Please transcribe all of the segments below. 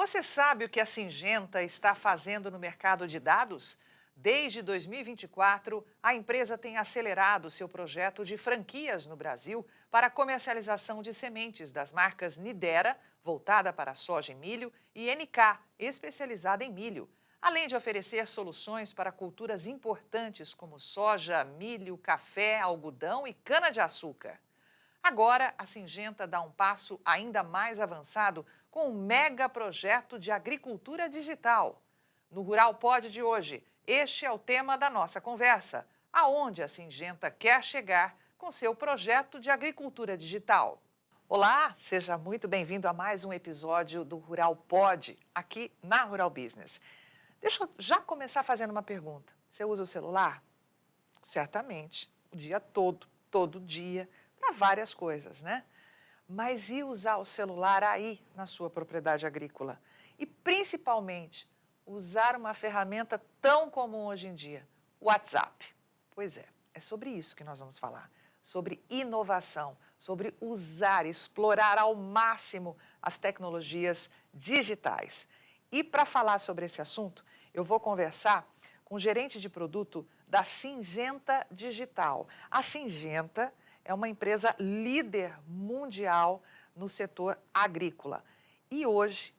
Você sabe o que a Syngenta está fazendo no mercado de dados? Desde 2024, a empresa tem acelerado seu projeto de franquias no Brasil para a comercialização de sementes das marcas Nidera, voltada para soja e milho, e NK, especializada em milho, além de oferecer soluções para culturas importantes como soja, milho, café, algodão e cana-de-açúcar. Agora, a Syngenta dá um passo ainda mais avançado com um mega projeto de agricultura digital. No Rural Pod de hoje, este é o tema da nossa conversa. Aonde a Syngenta quer chegar com seu projeto de agricultura digital? Olá, seja muito bem-vindo a mais um episódio do Rural Pod, aqui na Rural Business. Deixa eu já começar fazendo uma pergunta. Você usa o celular? Certamente, o dia todo dia, para várias coisas, né? Mas e usar o celular aí na sua propriedade agrícola? E principalmente, usar uma ferramenta tão comum hoje em dia, o WhatsApp. Pois é sobre isso que nós vamos falar. Sobre inovação, sobre usar, explorar ao máximo as tecnologias digitais. E para falar sobre esse assunto, eu vou conversar com o gerente de produto da Syngenta Digital. A Syngenta é uma empresa líder mundial no setor agrícola. E hoje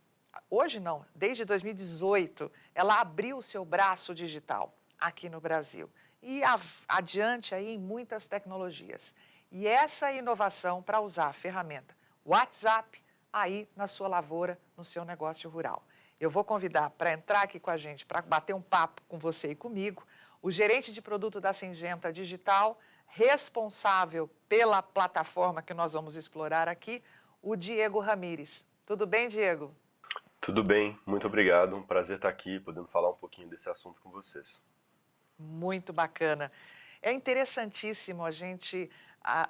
não, desde 2018, ela abriu o seu braço digital aqui no Brasil. E adiante aí em muitas tecnologias. E essa inovação para usar a ferramenta WhatsApp aí na sua lavoura, no seu negócio rural. Eu vou convidar para entrar aqui com a gente, para bater um papo com você e comigo, o gerente de produto da Syngenta Digital, responsável pela plataforma que nós vamos explorar aqui, o Diego Ramires. Tudo bem, Diego? Tudo bem, muito obrigado. Um prazer estar aqui, podendo falar um pouquinho desse assunto com vocês. Muito bacana. É interessantíssimo a gente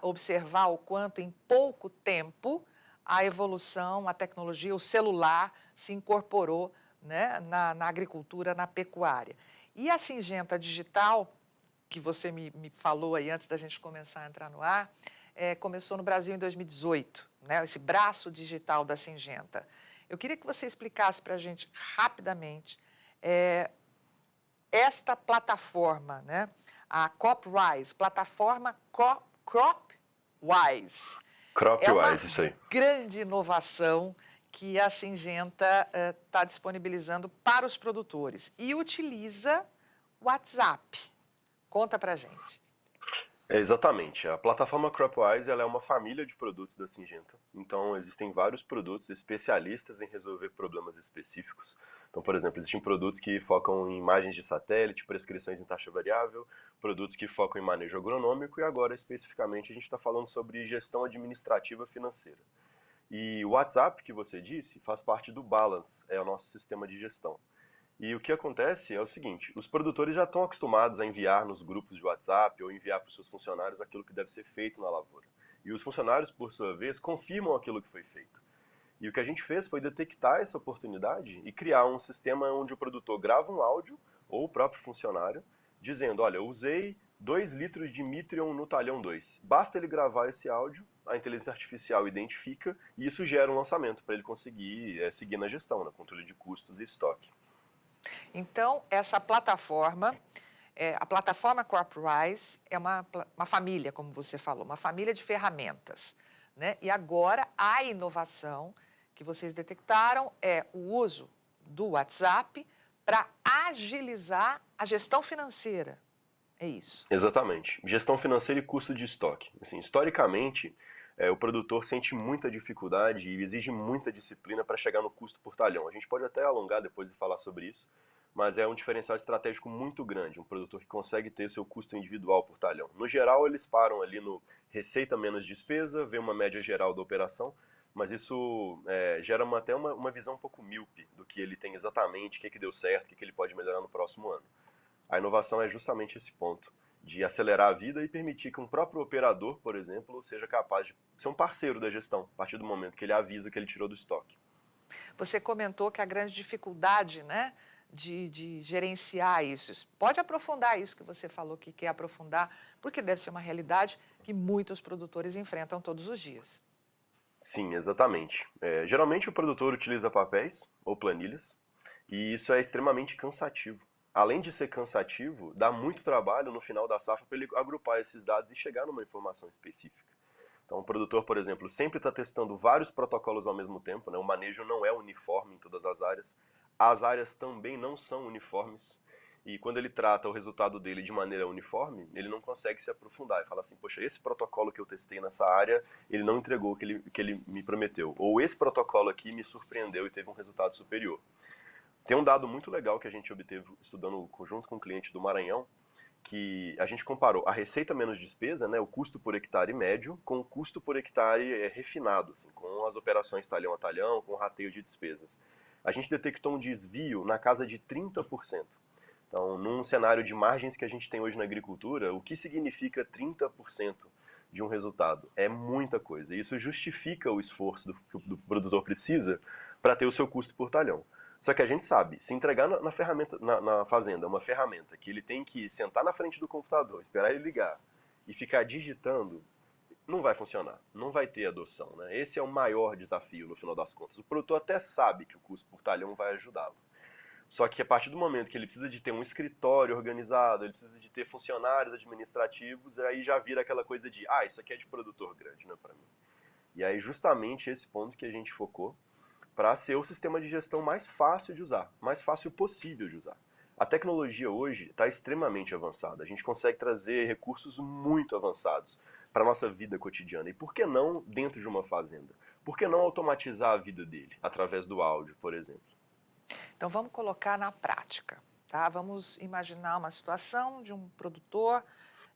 observar o quanto em pouco tempo a evolução, a tecnologia, o celular se incorporou, né, na agricultura, na pecuária. E a Syngenta Digital, que você me falou aí antes da gente começar a entrar no ar, começou no Brasil em 2018, né, esse braço digital da Syngenta. Eu queria que você explicasse para a gente rapidamente esta plataforma, né, a CropWise, plataforma CropWise. É uma CropWise, isso aí. grande inovação que a Syngenta está disponibilizando para os produtores e utiliza o WhatsApp. Conta para a gente. Exatamente. A plataforma CropWise ela é uma família de produtos da Syngenta. Então, existem vários produtos especialistas em resolver problemas específicos. Então, por exemplo, existem produtos que focam em imagens de satélite, prescrições em taxa variável, produtos que focam em manejo agronômico e agora, especificamente, a gente está falando sobre gestão administrativa financeira. E o WhatsApp, que você disse, faz parte do Balance, é o nosso sistema de gestão. E o que acontece é o seguinte, os produtores já estão acostumados a enviar nos grupos de WhatsApp ou enviar para os seus funcionários aquilo que deve ser feito na lavoura. E os funcionários, por sua vez, confirmam aquilo que foi feito. E o que a gente fez foi detectar essa oportunidade e criar um sistema onde o produtor grava um áudio, ou o próprio funcionário, dizendo, olha, eu usei 2 litros de Mitrion no talhão 2. Basta ele gravar esse áudio, a inteligência artificial identifica e isso gera um lançamento para ele conseguir seguir na gestão, na controle de custos e estoque. Então, essa plataforma, a plataforma CropWise é uma família, como você falou, uma família de ferramentas, né? E agora a inovação que vocês detectaram é o uso do WhatsApp para agilizar a gestão financeira. É isso. Exatamente. Gestão financeira e custo de estoque. Assim, historicamente, o produtor sente muita dificuldade e exige muita disciplina para chegar no custo por talhão. A gente pode até alongar depois e falar sobre isso, mas é um diferencial estratégico muito grande, um produtor que consegue ter o seu custo individual por talhão. No geral, eles param ali no receita menos despesa, vê uma média geral da operação, mas isso gera até uma visão um pouco míope do que ele tem exatamente, o que deu certo, o que ele pode melhorar no próximo ano. A inovação é justamente esse ponto, de acelerar a vida e permitir que um próprio operador, por exemplo, seja capaz de ser um parceiro da gestão, a partir do momento que ele avisa que ele tirou do estoque. Você comentou que a grande dificuldade, né, de gerenciar isso. Pode aprofundar isso que você falou que quer aprofundar, porque deve ser uma realidade que muitos produtores enfrentam todos os dias. Sim, exatamente. Geralmente o produtor utiliza papéis ou planilhas, e isso é extremamente cansativo. Além de ser cansativo, dá muito trabalho no final da safra para ele agrupar esses dados e chegar numa informação específica. Então, o produtor, por exemplo, sempre está testando vários protocolos ao mesmo tempo, né? O manejo não é uniforme em todas as áreas também não são uniformes, e quando ele trata o resultado dele de maneira uniforme, ele não consegue se aprofundar e fala assim, poxa, esse protocolo que eu testei nessa área, ele não entregou o que ele me prometeu, ou esse protocolo aqui me surpreendeu e teve um resultado superior. Tem um dado muito legal que a gente obteve estudando junto com um cliente do Maranhão, que a gente comparou a receita menos despesa, né, o custo por hectare médio, com o custo por hectare refinado, assim, com as operações talhão a talhão, com o rateio de despesas. A gente detectou um desvio na casa de 30%. Então, num cenário de margens que a gente tem hoje na agricultura, o que significa 30% de um resultado? É muita coisa. E isso justifica o esforço que o produtor precisa para ter o seu custo por talhão. Só que a gente sabe, se entregar na ferramenta, na fazenda uma ferramenta que ele tem que sentar na frente do computador, esperar ele ligar e ficar digitando, não vai funcionar, não vai ter adoção, né? Esse é o maior desafio no final das contas. O produtor até sabe que o custo por talhão vai ajudá-lo. Só que a partir do momento que ele precisa de ter um escritório organizado, ele precisa de ter funcionários administrativos, aí já vira aquela coisa de, isso aqui é de produtor grande, não é para mim. E aí justamente esse ponto que a gente focou para ser o sistema de gestão mais fácil de usar, mais fácil possível de usar. A tecnologia hoje está extremamente avançada. A gente consegue trazer recursos muito avançados para a nossa vida cotidiana. E por que não dentro de uma fazenda? Por que não automatizar a vida dele através do áudio, por exemplo? Então vamos colocar na prática, tá? Vamos imaginar uma situação de um produtor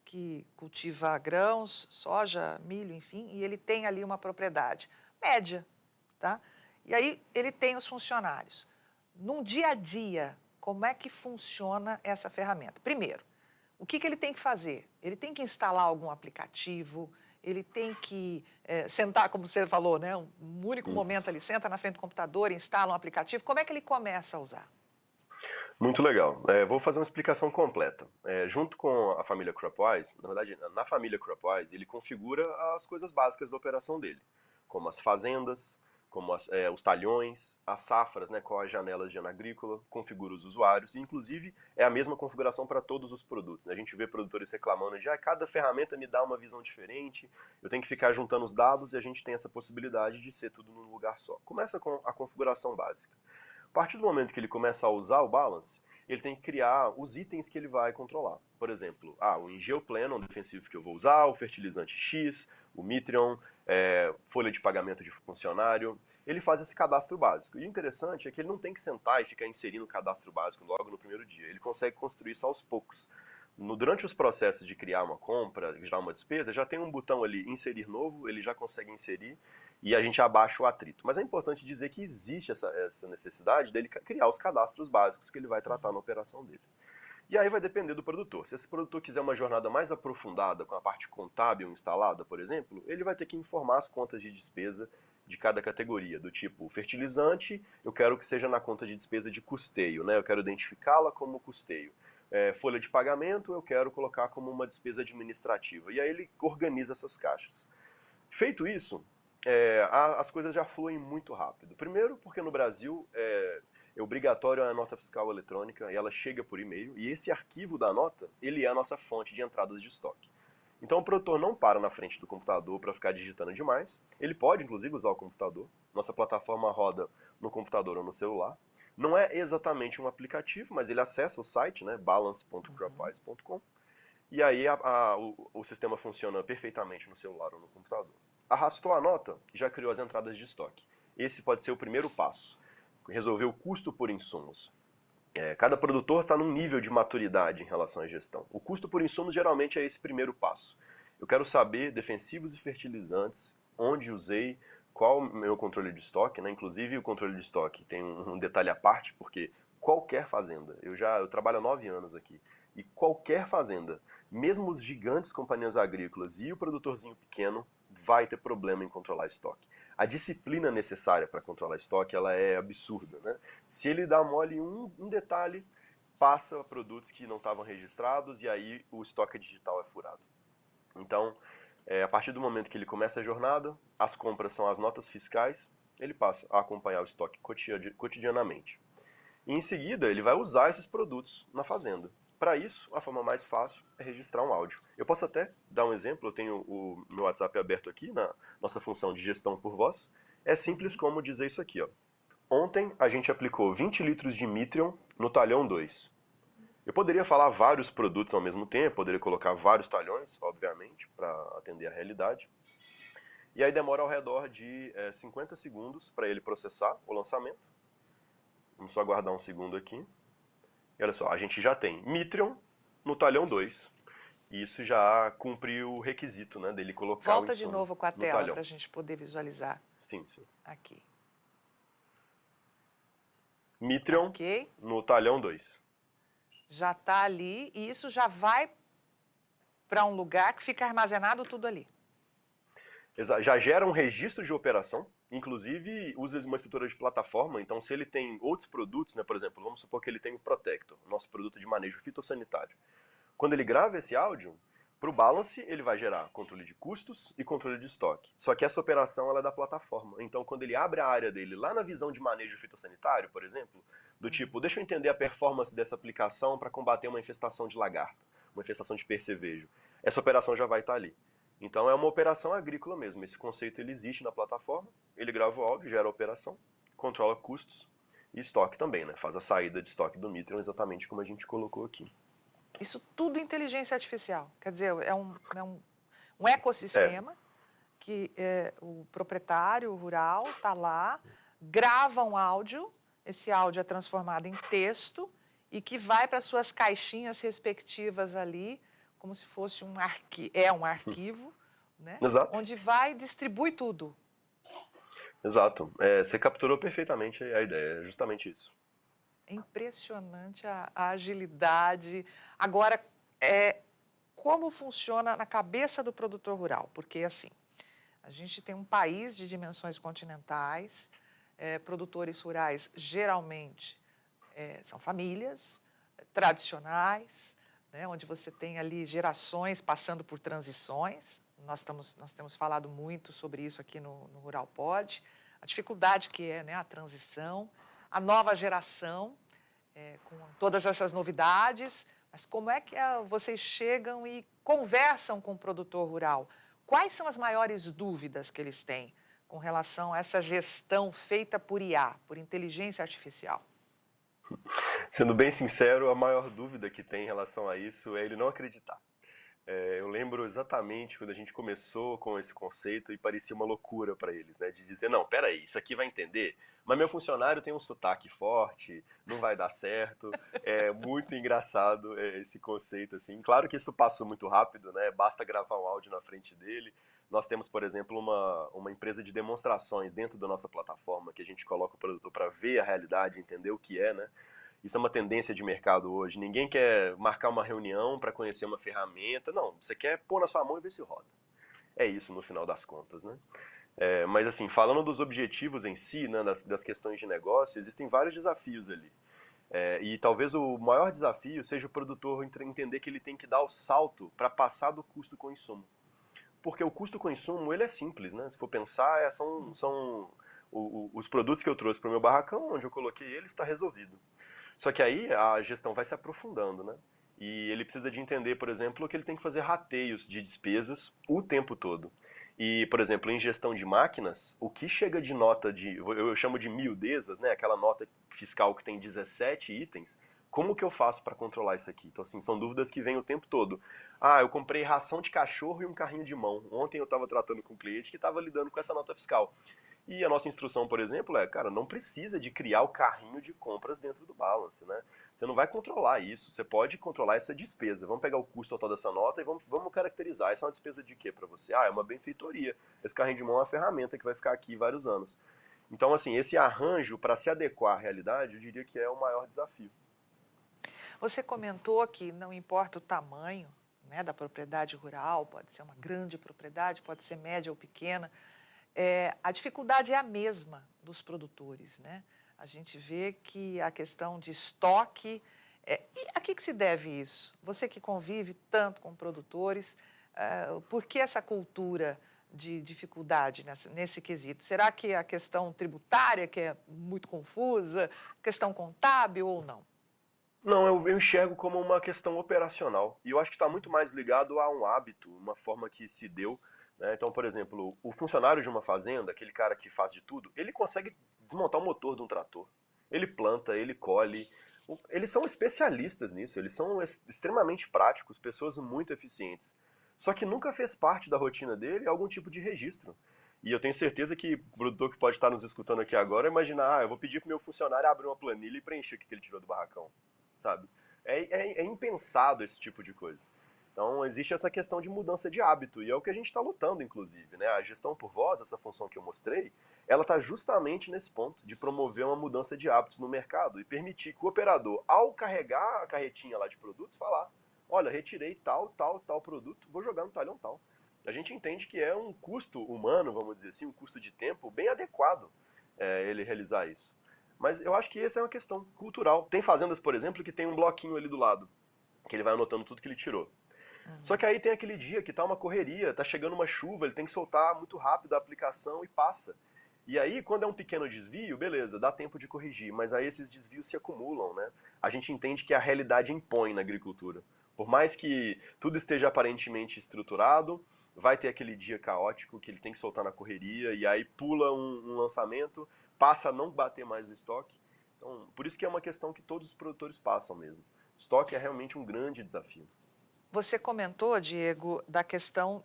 que cultiva grãos, soja, milho, enfim, e ele tem ali uma propriedade média, tá? E aí ele tem os funcionários. Num dia a dia, como é que funciona essa ferramenta? Primeiro, o que ele tem que fazer? Ele tem que instalar algum aplicativo, ele tem que sentar, como você falou, né? Um único momento ali, senta na frente do computador, instala um aplicativo. Como é que ele começa a usar? Muito legal. Vou fazer uma explicação completa. Junto com a família Cropwise, na verdade, na família Cropwise, ele configura as coisas básicas da operação dele, como as fazendas, como os talhões, as safras, né, com as janelas de ano agrícola, configura os usuários, e inclusive é a mesma configuração para todos os produtos, né? A gente vê produtores reclamando de cada ferramenta me dá uma visão diferente, eu tenho que ficar juntando os dados e a gente tem essa possibilidade de ser tudo num lugar só. Começa com a configuração básica. A partir do momento que ele começa a usar o balance, ele tem que criar os itens que ele vai controlar. Por exemplo, o Engioplano, um defensivo que eu vou usar, o fertilizante X, o Mitrion, folha de pagamento de funcionário. Ele faz esse cadastro básico. E o interessante é que ele não tem que sentar e ficar inserindo o cadastro básico logo no primeiro dia. Ele consegue construir isso aos poucos. Durante os processos de criar uma compra, gerar uma despesa, já tem um botão ali, inserir novo, ele já consegue inserir e a gente abaixa o atrito. Mas é importante dizer que existe essa necessidade dele criar os cadastros básicos que ele vai tratar na operação dele. E aí vai depender do produtor. Se esse produtor quiser uma jornada mais aprofundada com a parte contábil instalada, por exemplo, ele vai ter que informar as contas de despesa de cada categoria, do tipo fertilizante, eu quero que seja na conta de despesa de custeio, né? Eu quero identificá-la como custeio. Folha de pagamento, eu quero colocar como uma despesa administrativa. E aí ele organiza essas caixas. Feito isso, as coisas já fluem muito rápido. Primeiro, porque no Brasil é obrigatório a nota fiscal eletrônica e ela chega por e-mail. E esse arquivo da nota, ele é a nossa fonte de entradas de estoque. Então o produtor não para na frente do computador para ficar digitando demais. Ele pode, inclusive, usar o computador. Nossa plataforma roda no computador ou no celular. Não é exatamente um aplicativo, mas ele acessa o site, né, balance.cropwise.com, e aí o sistema funciona perfeitamente no celular ou no computador. Arrastou a nota, já criou as entradas de estoque. Esse pode ser o primeiro passo, resolver o custo por insumos. Cada produtor está num nível de maturidade em relação à gestão. O custo por insumos geralmente é esse primeiro passo. Eu quero saber defensivos e fertilizantes, onde usei, qual o meu controle de estoque, né? Inclusive o controle de estoque tem um detalhe à parte, porque qualquer fazenda, eu trabalho há 9 anos aqui, e qualquer fazenda, mesmo os gigantes companhias agrícolas e o produtorzinho pequeno, vai ter problema em controlar estoque. A disciplina necessária para controlar estoque, ela é absurda, né? Se ele dá mole em um detalhe, passa a produtos que não estavam registrados e aí o estoque digital é furado. Então, A partir do momento que ele começa a jornada, as compras são as notas fiscais, ele passa a acompanhar o estoque cotidianamente. E em seguida, ele vai usar esses produtos na fazenda. Para isso, a forma mais fácil é registrar um áudio. Eu posso até dar um exemplo, eu tenho o meu WhatsApp aberto aqui, na nossa função de gestão por voz. É simples como dizer isso aqui, ó. Ontem a gente aplicou 20 litros de Mitrion no talhão 2. Eu poderia falar vários produtos ao mesmo tempo, poderia colocar vários talhões, obviamente, para atender a realidade. E aí demora ao redor de 50 segundos para ele processar o lançamento. Vamos só aguardar um segundo aqui. E olha só, a gente já tem Mitrion no talhão 2. E isso já cumpre o requisito, né, dele colocar o Volta de insumo novo com a no tela talhão. para a gente poder visualizar Sim, sim. aqui. Mitrion Ok? no talhão 2. Já está ali e isso já vai para um lugar que fica armazenado tudo ali. Já gera um registro de operação, inclusive usa uma estrutura de plataforma, então se ele tem outros produtos, né, por exemplo, vamos supor que ele tem o Protector, nosso produto de manejo fitossanitário. Quando ele grava esse áudio, para o Balance ele vai gerar controle de custos e controle de estoque. Só que essa operação ela é da plataforma, então quando ele abre a área dele lá na visão de manejo fitossanitário, por exemplo, do tipo, deixa eu entender a performance dessa aplicação para combater uma infestação de lagarta, uma infestação de percevejo, essa operação já vai estar ali. Então é uma operação agrícola mesmo. Esse conceito ele existe na plataforma, ele grava o áudio, gera a operação, controla custos e estoque também, né? Faz a saída de estoque do Mitrion exatamente como a gente colocou aqui. Isso tudo inteligência artificial. Quer dizer, um É, ecossistema que o proprietário rural está lá, grava um áudio, esse áudio é transformado em texto e que vai para suas caixinhas respectivas ali, como se fosse um arquivo, né? exato, Onde vai e distribui tudo. exato. Você capturou perfeitamente a ideia, é justamente isso. É impressionante a agilidade. Agora, como funciona na cabeça do produtor rural? Porque, assim, a gente tem um país de dimensões continentais, produtores rurais geralmente são famílias tradicionais, né, onde você tem ali gerações passando por transições. Nós temos falado muito sobre isso aqui no Rural Pod, a dificuldade que é, né, a transição, a nova geração, com todas essas novidades, mas como é que vocês chegam e conversam com o produtor rural? Quais são as maiores dúvidas que eles têm com relação a essa gestão feita por IA, por inteligência artificial? Sendo bem sincero, a maior dúvida que tem em relação a isso é ele não acreditar. Eu lembro exatamente quando a gente começou com esse conceito e parecia uma loucura para eles, né? De dizer, não, peraí, isso aqui vai entender, mas meu funcionário tem um sotaque forte, não vai dar certo. É muito engraçado esse conceito, assim. Claro que isso passou muito rápido, né? Basta gravar um áudio na frente dele. Nós temos, por exemplo, uma empresa de demonstrações dentro da nossa plataforma que a gente coloca o produtor para ver a realidade, entender o que é, né? Isso é uma tendência de mercado hoje. Ninguém quer marcar uma reunião para conhecer uma ferramenta. Não, você quer pôr na sua mão e ver se roda. É isso no final das contas, né? Mas assim, falando dos objetivos em si, né, das questões de negócio, existem vários desafios ali. E talvez o maior desafio seja o produtor entender que ele tem que dar o salto para passar do custo com insumo. Porque o custo com insumo, ele é simples, né? Se for pensar, são os produtos que eu trouxe para o meu barracão, onde eu coloquei ele, está resolvido. Só que aí a gestão vai se aprofundando, né? E ele precisa de entender, por exemplo, que ele tem que fazer rateios de despesas o tempo todo. E, por exemplo, em gestão de máquinas, o que chega de nota eu chamo de miudezas, né? Aquela nota fiscal que tem 17 itens, como que eu faço para controlar isso aqui? Então, assim, são dúvidas que vêm o tempo todo. Ah, eu comprei ração de cachorro e um carrinho de mão. Ontem eu estava tratando com um cliente que estava lidando com essa nota fiscal. E a nossa instrução, por exemplo, cara, não precisa de criar o carrinho de compras dentro do Balance, né? Você não vai controlar isso, você pode controlar essa despesa. Vamos pegar o custo total dessa nota e vamos caracterizar. Essa é uma despesa de quê para você? Ah, é uma benfeitoria. Esse carrinho de mão é uma ferramenta que vai ficar aqui vários anos. Então, assim, esse arranjo para se adequar à realidade, eu diria que é o maior desafio. Você comentou que não importa o tamanho, né, da propriedade rural, pode ser uma grande propriedade, pode ser média ou pequena, a dificuldade é a mesma dos produtores, né? A gente vê que a questão de estoque... e a que se deve isso? Você que convive tanto com produtores, Por que essa cultura de dificuldade nesse quesito? Será que a questão tributária, que é muito confusa, questão contábil ou não? Não, eu enxergo como uma questão operacional. E eu acho que está muito mais ligado a um hábito, uma forma que se deu, né? Então, por exemplo, o funcionário de uma fazenda, aquele cara que faz de tudo, ele consegue desmontar o motor de um trator. Ele planta, ele colhe. Eles são especialistas nisso, eles são extremamente práticos, pessoas muito eficientes. Só que nunca fez parte da rotina dele algum tipo de registro. E eu tenho certeza que o produtor que pode estar nos escutando aqui agora imaginar, eu vou pedir para o meu funcionário abrir uma planilha e preencher o que ele tirou do barracão, sabe? É impensado esse tipo de coisa. Então, existe essa questão de mudança de hábito, e é o que a gente está lutando, inclusive, né? A gestão por voz, essa função que eu mostrei, ela está justamente nesse ponto, de promover uma mudança de hábitos no mercado e permitir que o operador, ao carregar a carretinha lá de produtos, falar, olha, retirei tal produto, vou jogar no talhão tal. A gente entende que é um custo humano, vamos dizer assim, um custo de tempo bem adequado ele realizar isso. Mas eu acho que essa é uma questão cultural. Tem fazendas, por exemplo, que tem um bloquinho ali do lado, que ele vai anotando tudo que ele tirou. Só que aí tem aquele dia que tá uma correria, tá chegando uma chuva, ele tem que soltar muito rápido a aplicação e passa. E aí, quando é um pequeno desvio, beleza, dá tempo de corrigir, mas aí esses desvios se acumulam, né? A gente entende que a realidade impõe na agricultura. Por mais que tudo esteja aparentemente estruturado, vai ter aquele dia caótico que ele tem que soltar na correria, e aí pula um lançamento, passa a não bater mais no estoque. Então, por isso que é uma questão que todos os produtores passam mesmo. Estoque é realmente um grande desafio. Você comentou, Diego, da questão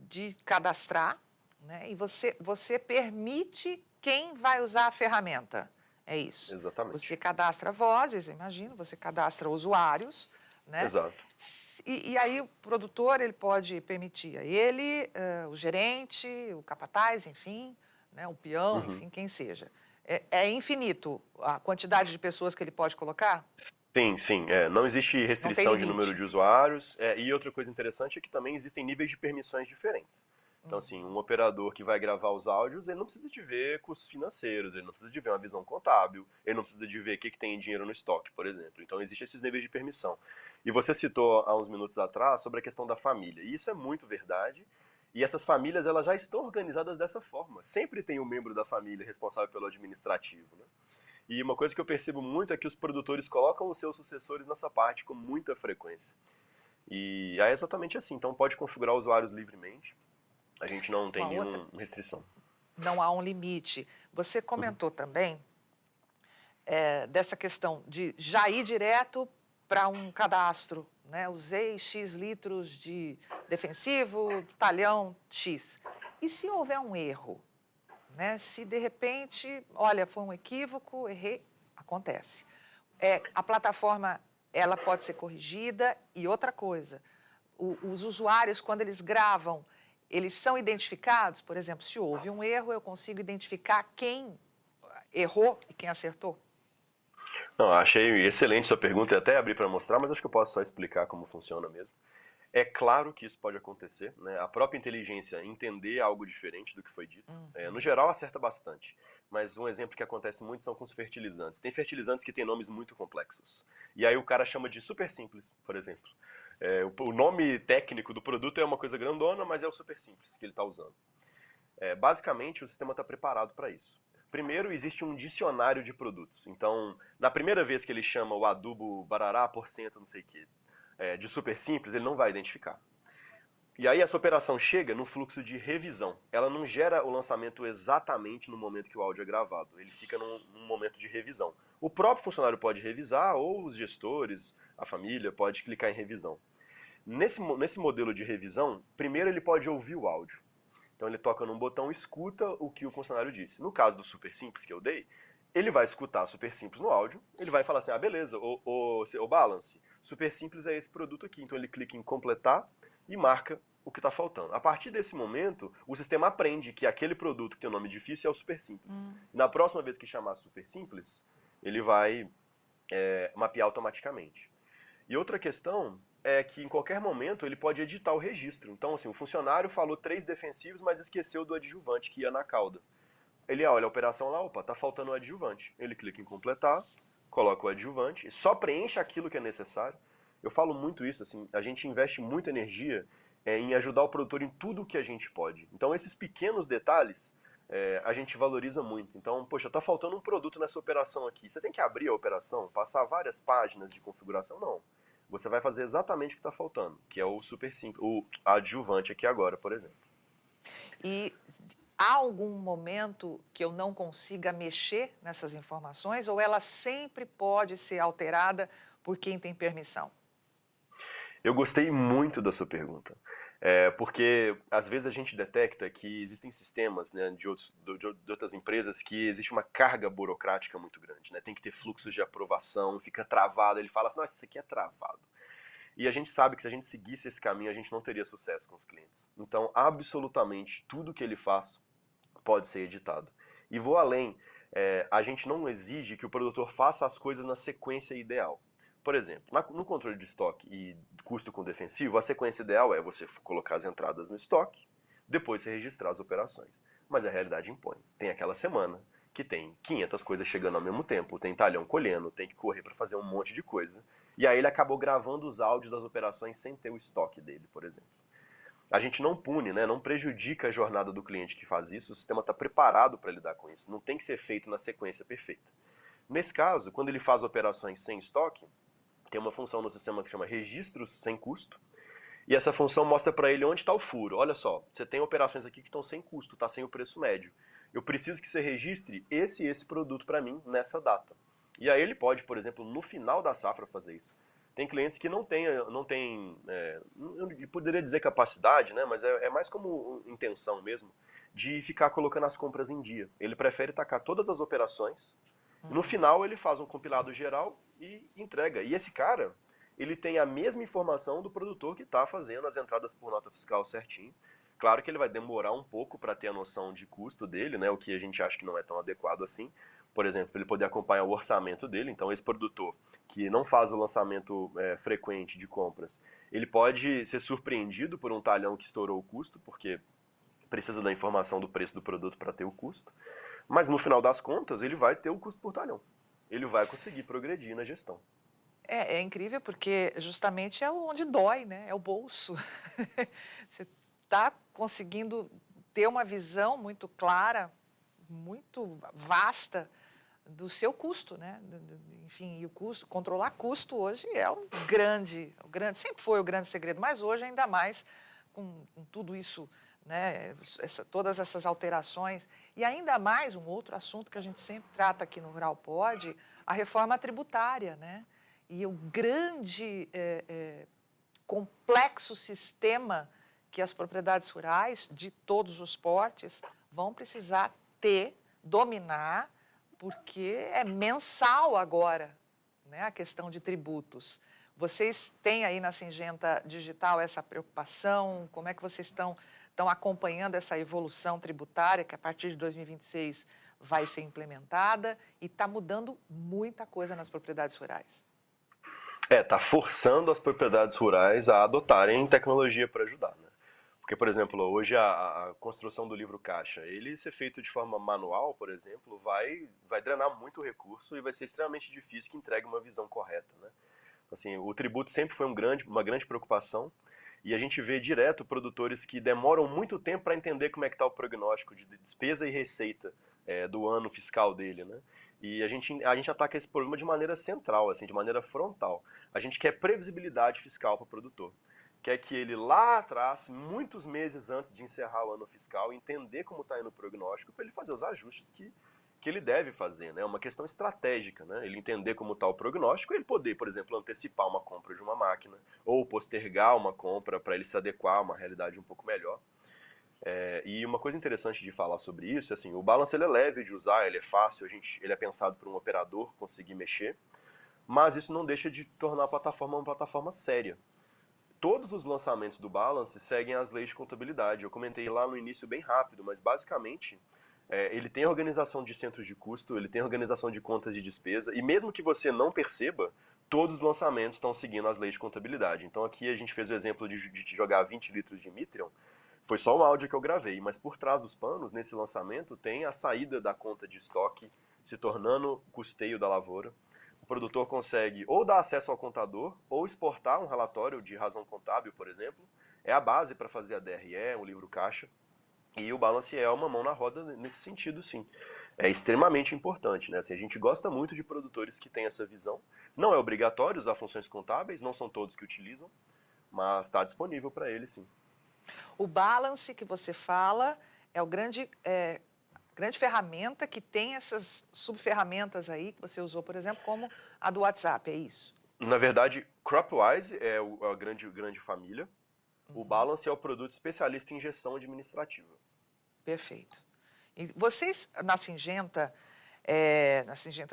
de cadastrar, né? E você permite quem vai usar a ferramenta. É isso. Exatamente. Você cadastra vozes, eu imagino, você cadastra usuários, né? Exato. E aí o produtor ele pode permitir a ele, o gerente, o capataz, enfim, né? O peão, Uhum. enfim, quem seja. É infinito a quantidade de pessoas que ele pode colocar? Sim, sim. Não existe Não tem restrição de número limite. de usuários. E outra coisa interessante é que também existem níveis de permissões diferentes. Então, assim, um operador que vai gravar os áudios, ele não precisa de ver custos financeiros, ele não precisa de ver uma visão contábil, ele não precisa de ver o que tem em dinheiro no estoque, por exemplo. Então, existem esses níveis de permissão. E você citou há uns minutos atrás sobre a questão da família. E isso é muito verdade. E essas famílias, elas já estão organizadas dessa forma. Sempre tem um membro da família responsável pelo administrativo, né? E uma coisa que eu percebo muito é que os produtores colocam os seus sucessores nessa parte com muita frequência. E é exatamente assim. Então pode configurar usuários livremente. A gente não tem Uma outra, nenhuma restrição. não há um limite. Você Uhum. comentou também dessa questão de já ir direto para um cadastro, né? Usei X litros de defensivo, talhão X. E se houver um erro, né? Se de repente, olha, foi um equívoco, errei, acontece. A plataforma ela pode ser corrigida e outra coisa, os usuários quando eles gravam, eles são identificados, por exemplo, se houve um erro, eu consigo identificar quem errou e quem acertou? Não, achei excelente sua pergunta e até abri para mostrar, mas acho que eu posso só explicar como funciona mesmo. É claro que isso pode acontecer, né? A própria inteligência entender algo diferente do que foi dito. No geral, acerta bastante. Mas um exemplo que acontece muito são com os fertilizantes. Tem fertilizantes que têm nomes muito complexos. E aí o cara chama de super simples, por exemplo. O nome técnico do produto é uma coisa grandona, mas é o super simples que ele está usando. Basicamente, o sistema está preparado para isso. Primeiro, existe um dicionário de produtos. Então, na primeira vez que ele chama o adubo barará por cento, não sei o quê, de super simples, ele não vai identificar. E aí essa operação chega no fluxo de revisão. Ela não gera o lançamento exatamente no momento que o áudio é gravado. Ele fica num momento de revisão. O próprio funcionário pode revisar, ou os gestores, a família, pode clicar em revisão. Nesse modelo de revisão, primeiro ele pode ouvir o áudio. Então ele toca num botão e escuta o que o funcionário disse. No caso do super simples que eu dei, ele vai escutar super simples no áudio, ele vai falar assim, ah, beleza, o balance, super simples é esse produto aqui. Então ele clica em completar e marca o que está faltando. A partir desse momento, o sistema aprende que aquele produto que tem o nome difícil é o super simples. Na próxima vez que chamar super simples, ele vai mapear automaticamente. E outra questão é que em qualquer momento ele pode editar o registro. Então, assim, o funcionário falou 3 defensivos, mas esqueceu do adjuvante que ia na cauda. Ele olha a operação lá, opa, tá faltando o adjuvante. Ele clica em completar, coloca o adjuvante e só preenche aquilo que é necessário. Eu falo muito isso, assim, a gente investe muita energia em ajudar o produtor em tudo que a gente pode. Então esses pequenos detalhes a gente valoriza muito. Então, poxa, está faltando um produto nessa operação aqui. Você tem que abrir a operação, passar várias páginas de configuração? Não. Você vai fazer exatamente o que está faltando, que é o super simples, o adjuvante aqui agora, por exemplo. E há algum momento que eu não consiga mexer nessas informações ou ela sempre pode ser alterada por quem tem permissão? Eu gostei muito da sua pergunta, porque às vezes a gente detecta que existem sistemas, né, de outras empresas que existe uma carga burocrática muito grande, né? Tem que ter fluxos de aprovação, fica travado, ele fala assim, nossa, isso aqui é travado. E a gente sabe que se a gente seguisse esse caminho, a gente não teria sucesso com os clientes. Então, absolutamente tudo que ele faz pode ser editado. E vou além, a gente não exige que o produtor faça as coisas na sequência ideal. Por exemplo, no controle de estoque e custo com defensivo, a sequência ideal é você colocar as entradas no estoque, depois você registrar as operações. Mas a realidade impõe. Tem aquela semana que tem 500 coisas chegando ao mesmo tempo, tem talhão colhendo, tem que correr para fazer um monte de coisa. E aí ele acabou gravando os áudios das operações sem ter o estoque dele, por exemplo. A gente não pune, né, não prejudica a jornada do cliente que faz isso, o sistema está preparado para lidar com isso, não tem que ser feito na sequência perfeita. Nesse caso, quando ele faz operações sem estoque, tem uma função no sistema que chama registros sem custo, e essa função mostra para ele onde está o furo. Olha só, você tem operações aqui que estão sem custo, está sem o preço médio. Eu preciso que você registre esse e esse produto para mim nessa data. E aí ele pode, por exemplo, no final da safra fazer isso. Tem clientes que não têm eu poderia dizer capacidade, né, mas é mais como intenção mesmo, de ficar colocando as compras em dia. Ele prefere tacar todas as operações, no final ele faz um compilado geral e entrega. E esse cara, ele tem a mesma informação do produtor que está fazendo as entradas por nota fiscal certinho. Claro que ele vai demorar um pouco para ter a noção de custo dele, né, o que a gente acha que não é tão adequado assim. Por exemplo, ele poder acompanhar o orçamento dele. Então, esse produtor que não faz o lançamento frequente de compras, ele pode ser surpreendido por um talhão que estourou o custo, porque precisa da informação do preço do produto para ter o custo. Mas no final das contas, ele vai ter o custo por talhão. Ele vai conseguir progredir na gestão. É incrível porque justamente é onde dói, né? É o bolso. Você está conseguindo ter uma visão muito clara, muito vasta do seu custo, né? Enfim, e o custo, controlar custo hoje é sempre foi o grande segredo, mas hoje ainda mais com tudo isso, né? Todas essas alterações e ainda mais um outro assunto que a gente sempre trata aqui no Rural Pod, a reforma tributária, né? E o grande complexo sistema que as propriedades rurais de todos os portes vão precisar dominar, porque é mensal agora, né, a questão de tributos. Vocês têm aí na Syngenta Digital essa preocupação? Como é que vocês estão acompanhando essa evolução tributária que a partir de 2026 vai ser implementada e está mudando muita coisa nas propriedades rurais? Tá forçando as propriedades rurais a adotarem tecnologia para ajudar, né? Porque, por exemplo, hoje a construção do livro caixa, ele ser feito de forma manual, por exemplo, vai drenar muito recurso e vai ser extremamente difícil que entregue uma visão correta, né? Assim, o tributo sempre foi uma grande preocupação e a gente vê direto produtores que demoram muito tempo para entender como é que está o prognóstico de despesa e receita do ano fiscal dele, né? E a gente ataca esse problema de maneira central, assim, de maneira frontal. A gente quer previsibilidade fiscal para o produtor. Quer que ele lá atrás, muitos meses antes de encerrar o ano fiscal, entender como está indo o prognóstico para ele fazer os ajustes que ele deve fazer, né? É uma questão estratégica, né? Ele entender como está o prognóstico e ele poder, por exemplo, antecipar uma compra de uma máquina ou postergar uma compra para ele se adequar a uma realidade um pouco melhor. E uma coisa interessante de falar sobre isso, assim, o Balance ele é leve de usar, ele é fácil, ele é pensado para um operador conseguir mexer, mas isso não deixa de tornar a plataforma uma plataforma séria. Todos os lançamentos do Balance seguem as leis de contabilidade. Eu comentei lá no início bem rápido, mas basicamente ele tem organização de centros de custo, ele tem organização de contas de despesa, e mesmo que você não perceba, todos os lançamentos estão seguindo as leis de contabilidade. Então aqui a gente fez o exemplo de jogar 20 litros de Mitrion. Foi só um áudio que eu gravei, mas por trás dos panos, nesse lançamento, tem a saída da conta de estoque se tornando custeio da lavoura. O produtor consegue ou dar acesso ao contador ou exportar um relatório de razão contábil, por exemplo, é a base para fazer a DRE, um livro caixa, e o Balance é uma mão na roda nesse sentido, sim. É extremamente importante, né? Assim, a gente gosta muito de produtores que têm essa visão. Não é obrigatório usar funções contábeis, não são todos que utilizam, mas está disponível para eles, sim. O Balance que você fala é o grande ferramenta que tem essas subferramentas aí que você usou, por exemplo, como a do WhatsApp, é isso? Na verdade, CropWise é a grande família. O Balance é o produto especialista em gestão administrativa. Perfeito. E vocês, na Singenta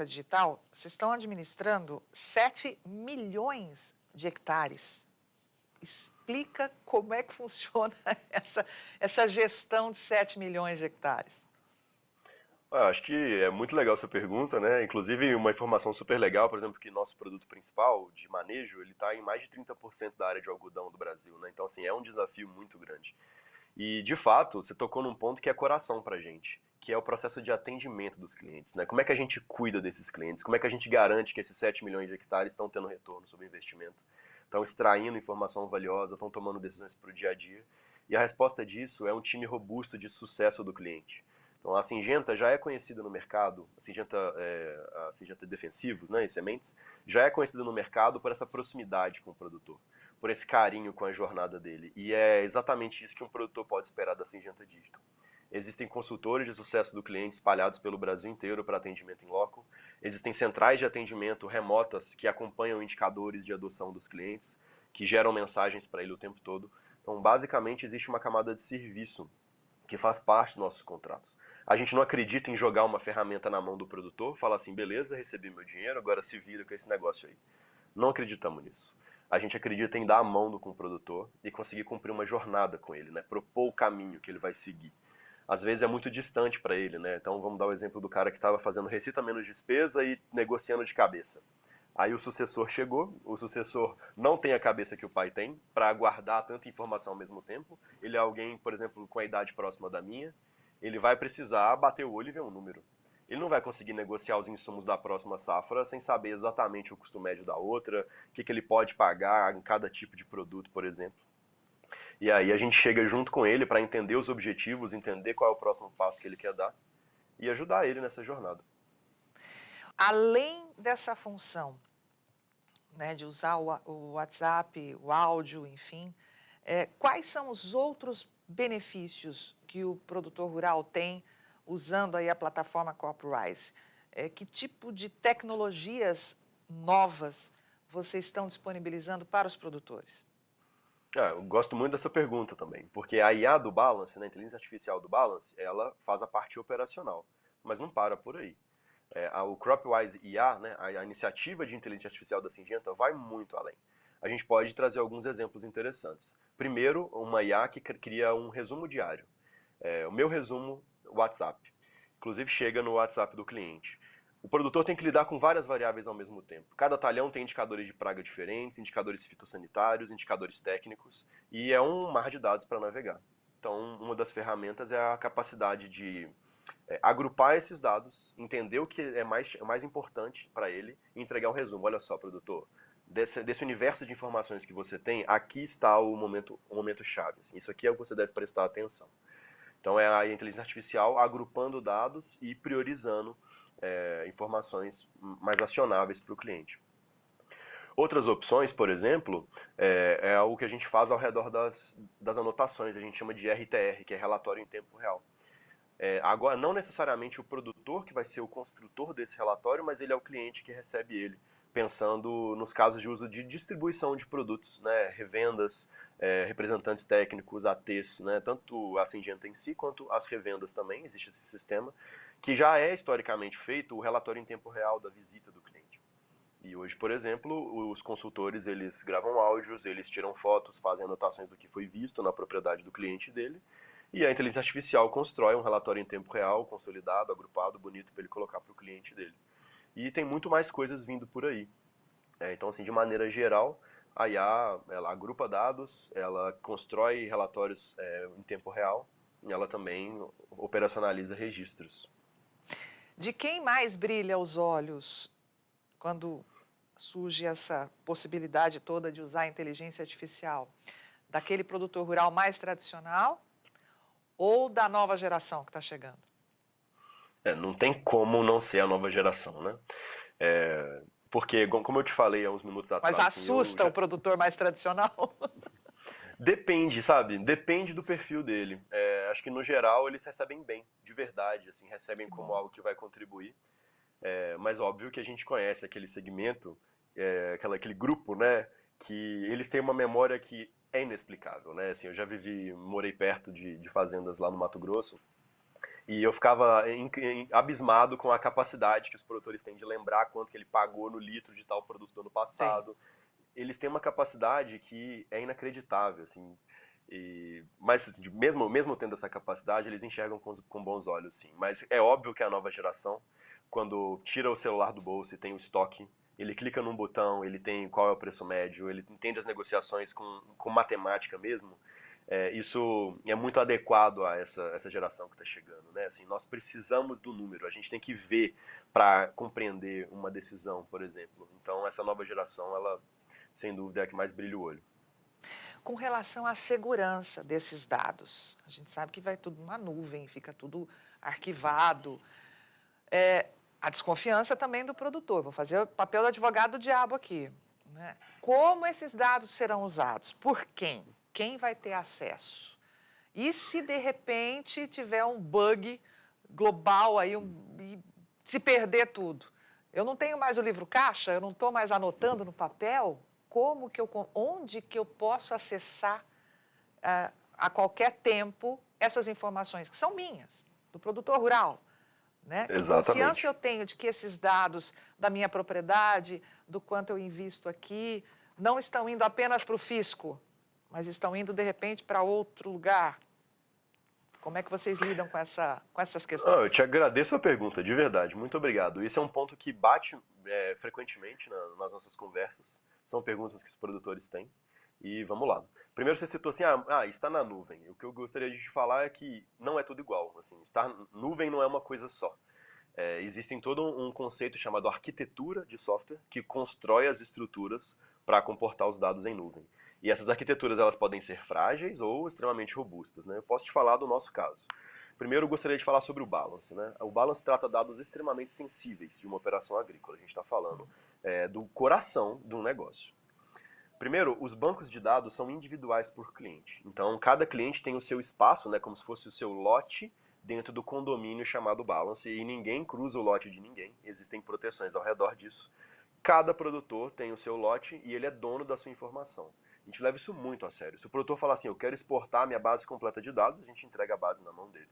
Digital, vocês estão administrando 7 milhões de hectares. Explica como é que funciona essa gestão de 7 milhões de hectares. Acho que é muito legal essa pergunta, né? Inclusive, uma informação super legal, por exemplo, que nosso produto principal de manejo, ele está em mais de 30% da área de algodão do Brasil, né? Então, assim, é um desafio muito grande. E, de fato, você tocou num ponto que é coração pra gente, que é o processo de atendimento dos clientes, né? Como é que a gente cuida desses clientes? Como é que a gente garante que esses 7 milhões de hectares estão tendo retorno sobre investimento? Estão extraindo informação valiosa, estão tomando decisões para o dia a dia? E a resposta disso é um time robusto de sucesso do cliente. Então, a Syngenta já é conhecida no mercado, a Syngenta Defensivos, né, e sementes, já é conhecida no mercado por essa proximidade com o produtor, por esse carinho com a jornada dele. E é exatamente isso que um produtor pode esperar da Syngenta Digital. Existem consultores de sucesso do cliente espalhados pelo Brasil inteiro para atendimento em loco. Existem centrais de atendimento remotas que acompanham indicadores de adoção dos clientes, que geram mensagens para ele o tempo todo. Então, basicamente, existe uma camada de serviço que faz parte dos nossos contratos. A gente não acredita em jogar uma ferramenta na mão do produtor, falar assim, beleza, recebi meu dinheiro, agora se vira com esse negócio aí. Não acreditamos nisso. A gente acredita em dar a mão com o produtor e conseguir cumprir uma jornada com ele, né? Propor o caminho que ele vai seguir. Às vezes é muito distante para ele, né? Então vamos dar o exemplo do cara que estava fazendo receita menos despesa e negociando de cabeça. Aí o sucessor chegou, o sucessor não tem a cabeça que o pai tem para guardar tanta informação ao mesmo tempo. Ele é alguém, por exemplo, com a idade próxima da minha, ele vai precisar bater o olho e ver um número. Ele não vai conseguir negociar os insumos da próxima safra sem saber exatamente o custo médio da outra, o que ele pode pagar em cada tipo de produto, por exemplo. E aí a gente chega junto com ele para entender os objetivos, entender qual é o próximo passo que ele quer dar e ajudar ele nessa jornada. Além dessa função, né, de usar o WhatsApp, o áudio, enfim, quais são os outros benefícios que o produtor rural tem usando aí a plataforma CropWise? Que tipo de tecnologias novas vocês estão disponibilizando para os produtores? Eu gosto muito dessa pergunta também, porque a IA do Balance, né, a inteligência artificial do Balance, ela faz a parte operacional, mas não para por aí. O CropWise IA, né, a iniciativa de inteligência artificial da Syngenta, vai muito além. A gente pode trazer alguns exemplos interessantes. Primeiro, uma IA que cria um resumo diário. O meu resumo WhatsApp. Inclusive chega no WhatsApp do cliente. O produtor tem que lidar com várias variáveis ao mesmo tempo. Cada talhão tem indicadores de praga diferentes, indicadores fitossanitários, indicadores técnicos, e é um mar de dados para navegar. Então, uma das ferramentas é a capacidade de agrupar esses dados, entender o que é mais importante para ele e entregar um resumo. Olha só, produtor, desse universo de informações que você tem, aqui está o momento chave. Assim, isso aqui é o que você deve prestar atenção. Então, é a inteligência artificial agrupando dados e priorizando informações mais acionáveis para o cliente. Outras opções, por exemplo, é o que a gente faz ao redor das anotações, a gente chama de RTR, que é relatório em tempo real. Agora, não necessariamente o produtor que vai ser o construtor desse relatório, mas ele é o cliente que recebe ele, pensando nos casos de uso de distribuição de produtos, né, revendas, representantes técnicos, ATs, né, tanto a Syngenta em si quanto as revendas também, existe esse sistema, que já é historicamente feito o relatório em tempo real da visita do cliente. E hoje, por exemplo, os consultores, eles gravam áudios, eles tiram fotos, fazem anotações do que foi visto na propriedade do cliente dele, e a inteligência artificial constrói um relatório em tempo real, consolidado, agrupado, bonito, para ele colocar para o cliente dele. E tem muito mais coisas vindo por aí. Então, assim, de maneira geral, a IA, ela agrupa dados, ela constrói relatórios em tempo real, e ela também operacionaliza registros. De quem mais brilha os olhos quando surge essa possibilidade toda de usar a inteligência artificial? daquele produtor rural mais tradicional ou da nova geração que está chegando? Não tem como não ser a nova geração, né? Porque, como eu te falei há uns minutos Mas atrás, assim, assusta o produtor mais tradicional? Depende, sabe? Depende do perfil dele. Acho que no geral eles recebem bem, de verdade, assim, recebem Que como bom. algo que vai contribuir. Mas óbvio que a gente conhece aquele segmento, aquele grupo, né? Que eles têm uma memória que é inexplicável, né? Assim, eu já morei perto de fazendas lá no Mato Grosso e eu ficava abismado com a capacidade que os produtores têm de lembrar quanto que ele pagou no litro de tal produto do ano Tem. passado. Eles têm uma capacidade que é inacreditável, assim. Mas assim, mesmo tendo essa capacidade, eles enxergam com bons olhos, sim. Mas é óbvio que a nova geração, quando tira o celular do bolso e tem o estoque, ele clica num botão, ele tem qual é o preço médio, ele entende as negociações com matemática mesmo. Isso é muito adequado a essa geração que está chegando, né? Assim, nós precisamos do número, a gente tem que ver para compreender uma decisão, por exemplo. Então, essa nova geração, ela, sem dúvida, é a que mais brilha o olho. Com relação à segurança desses dados, a gente sabe que vai tudo numa nuvem, fica tudo arquivado. A desconfiança também do produtor. Vou fazer o papel do advogado do diabo aqui, né? Como esses dados serão usados? Por quem? Quem vai ter acesso? E se de repente tiver um bug global aí, e se perder tudo? Eu não tenho mais o livro caixa, eu não estou mais anotando no papel. Onde que eu posso acessar a qualquer tempo essas informações que são minhas, do produtor rural? Né? Que confiança Exatamente. eu tenho de que esses dados da minha propriedade, do quanto eu invisto aqui, não estão indo apenas para o fisco, mas estão indo, de repente, para outro lugar? Como é que vocês lidam com essas Eu questões? te agradeço a pergunta, de verdade. Muito obrigado. Esse é um ponto que bate frequentemente nas nossas conversas. São perguntas que os produtores têm. E vamos lá. Primeiro você citou assim, está na nuvem. O que eu gostaria de te falar é que não é tudo igual. Assim, estar nuvem não é uma coisa só. Existem todo um conceito chamado arquitetura de software que constrói as estruturas para comportar os dados em nuvem. E essas arquiteturas elas podem ser frágeis ou extremamente robustas, né? Eu posso te falar do nosso caso. Primeiro, eu gostaria de falar sobre o balance, né? O balance trata dados extremamente sensíveis de uma operação agrícola. A gente está falando do coração de um negócio. Primeiro, os bancos de dados são individuais por cliente. Então, cada cliente tem o seu espaço, né, como se fosse o seu lote dentro do condomínio chamado balance, e ninguém cruza o lote de ninguém. Existem proteções ao redor disso. Cada produtor tem o seu lote e ele é dono da sua informação. A gente leva isso muito a sério. Se o produtor falar assim, eu quero exportar minha base completa de dados, a gente entrega a base na mão dele.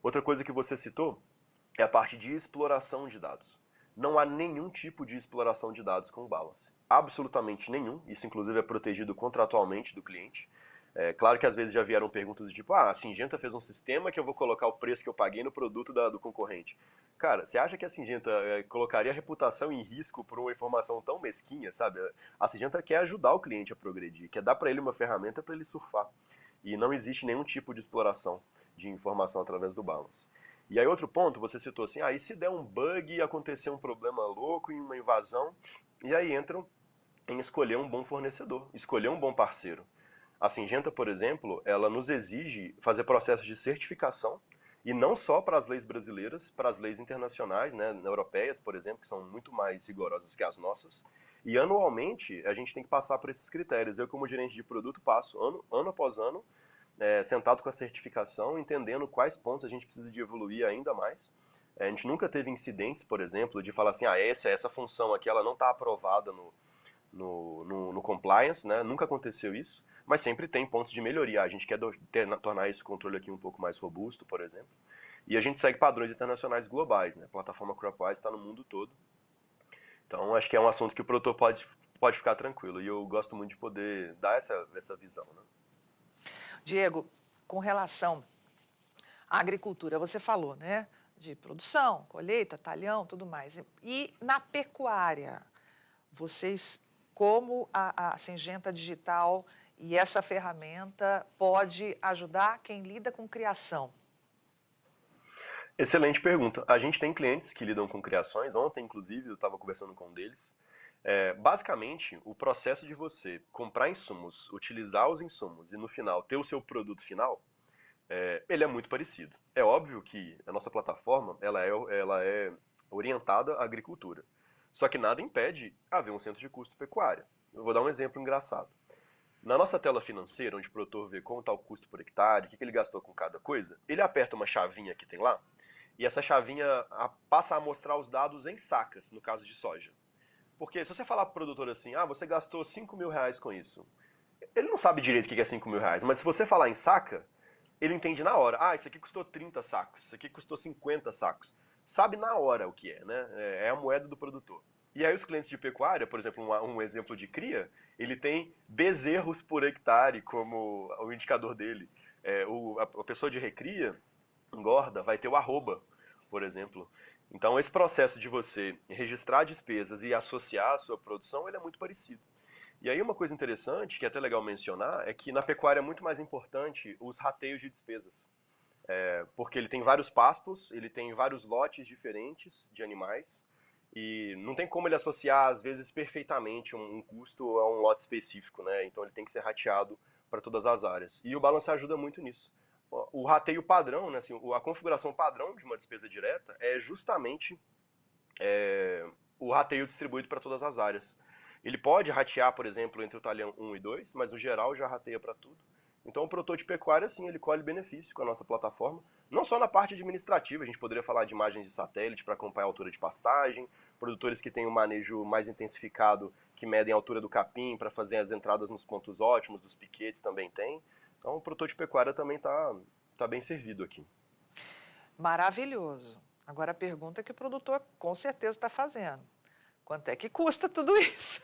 Outra coisa que você citou é a parte de exploração de dados. Não há nenhum tipo de exploração de dados com o Balance. Absolutamente nenhum. Isso, inclusive, é protegido contratualmente do cliente. Claro que às vezes já vieram perguntas do tipo, a Syngenta fez um sistema que eu vou colocar o preço que eu paguei no produto do concorrente. Cara, você acha que a Syngenta colocaria a reputação em risco por uma informação tão mesquinha, sabe? A Syngenta quer ajudar o cliente a progredir, quer dar para ele uma ferramenta para ele surfar. E não existe nenhum tipo de exploração de informação através do Balance. E aí outro ponto, você citou assim, e se der um bug e acontecer um problema louco em uma invasão, e aí entram em escolher um bom fornecedor, escolher um bom parceiro. A Syngenta, por exemplo, ela nos exige fazer processos de certificação, e não só para as leis brasileiras, para as leis internacionais, né, europeias, por exemplo, que são muito mais rigorosas que as nossas. E anualmente a gente tem que passar por esses critérios. Eu, como gerente de produto, passo ano após ano, sentado com a certificação, entendendo quais pontos a gente precisa de evoluir ainda mais. A gente nunca teve incidentes, por exemplo, de falar assim, essa função aqui ela não está aprovada no compliance, né? Nunca aconteceu isso, mas sempre tem pontos de melhoria. A gente quer tornar esse controle aqui um pouco mais robusto, por exemplo. E a gente segue padrões internacionais globais, né? A plataforma CropWise está no mundo todo. Então, acho que é um assunto que o produtor pode ficar tranquilo. E eu gosto muito de poder dar essa visão, né? Diego, com relação à agricultura, você falou, né? De produção, colheita, talhão, tudo mais. E na pecuária, vocês, como a Syngenta Digital e essa ferramenta pode ajudar quem lida com criação? Excelente pergunta. A gente tem clientes que lidam com criações. Ontem, inclusive, eu estava conversando com um deles. Basicamente, o processo de você comprar insumos, utilizar os insumos e no final ter o seu produto final, ele é muito parecido. É óbvio que a nossa plataforma ela é orientada à agricultura. Só que nada impede haver um centro de custo pecuária. Eu vou dar um exemplo engraçado. Na nossa tela financeira, onde o produtor vê como está o custo por hectare, o que ele gastou com cada coisa, ele aperta uma chavinha que tem lá, e essa chavinha passa a mostrar os dados em sacas, no caso de soja. Porque se você falar para o produtor assim, você gastou R$ 5.000 com isso, ele não sabe direito o que é R$ 5.000, mas se você falar em saca, ele entende na hora. Isso aqui custou 30 sacos, isso aqui custou 50 sacos. Sabe na hora o que é, né? É a moeda do produtor. E aí os clientes de pecuária, por exemplo, um exemplo de cria, ele tem bezerros por hectare como o indicador dele. A pessoa de recria, engorda, vai ter o arroba, por exemplo. Então esse processo de você registrar despesas e associar a sua produção, ele é muito parecido. E aí uma coisa interessante, que é até legal mencionar, é que na pecuária é muito mais importante os rateios de despesas. Porque ele tem vários pastos, ele tem vários lotes diferentes de animais, e não tem como ele associar, às vezes, perfeitamente um custo a um lote específico, né? Então ele tem que ser rateado para todas as áreas. E o Balance ajuda muito nisso. O rateio padrão, né, assim, a configuração padrão de uma despesa direta é justamente o rateio distribuído para todas as áreas. Ele pode ratear, por exemplo, entre o talhão 1 e 2, mas no geral já rateia para tudo. Então o produtor de pecuária, sim, ele colhe benefício com a nossa plataforma, não só na parte administrativa, a gente poderia falar de imagens de satélite para acompanhar a altura de pastagem, produtores que têm um manejo mais intensificado, que medem a altura do capim para fazer as entradas nos pontos ótimos, dos piquetes também tem. Então o produtor de pecuária também tá bem servido aqui. Maravilhoso. Agora a pergunta que o produtor com certeza está fazendo. Quanto é que custa tudo isso?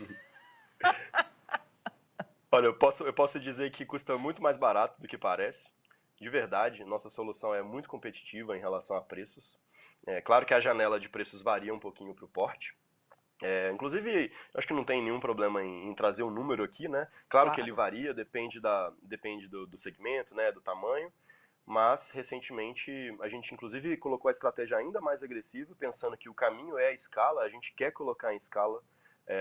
Olha, eu posso dizer que custa muito mais barato do que parece. De verdade, nossa solução é muito competitiva em relação a preços. É claro que a janela de preços varia um pouquinho para o porte. Inclusive, acho que não tem nenhum problema em trazer o número aqui, né? Claro que ele Claro. varia, depende do segmento, né, do tamanho. Mas, recentemente, a gente inclusive colocou a estratégia ainda mais agressiva, pensando que o caminho é a escala, a gente quer colocar em escala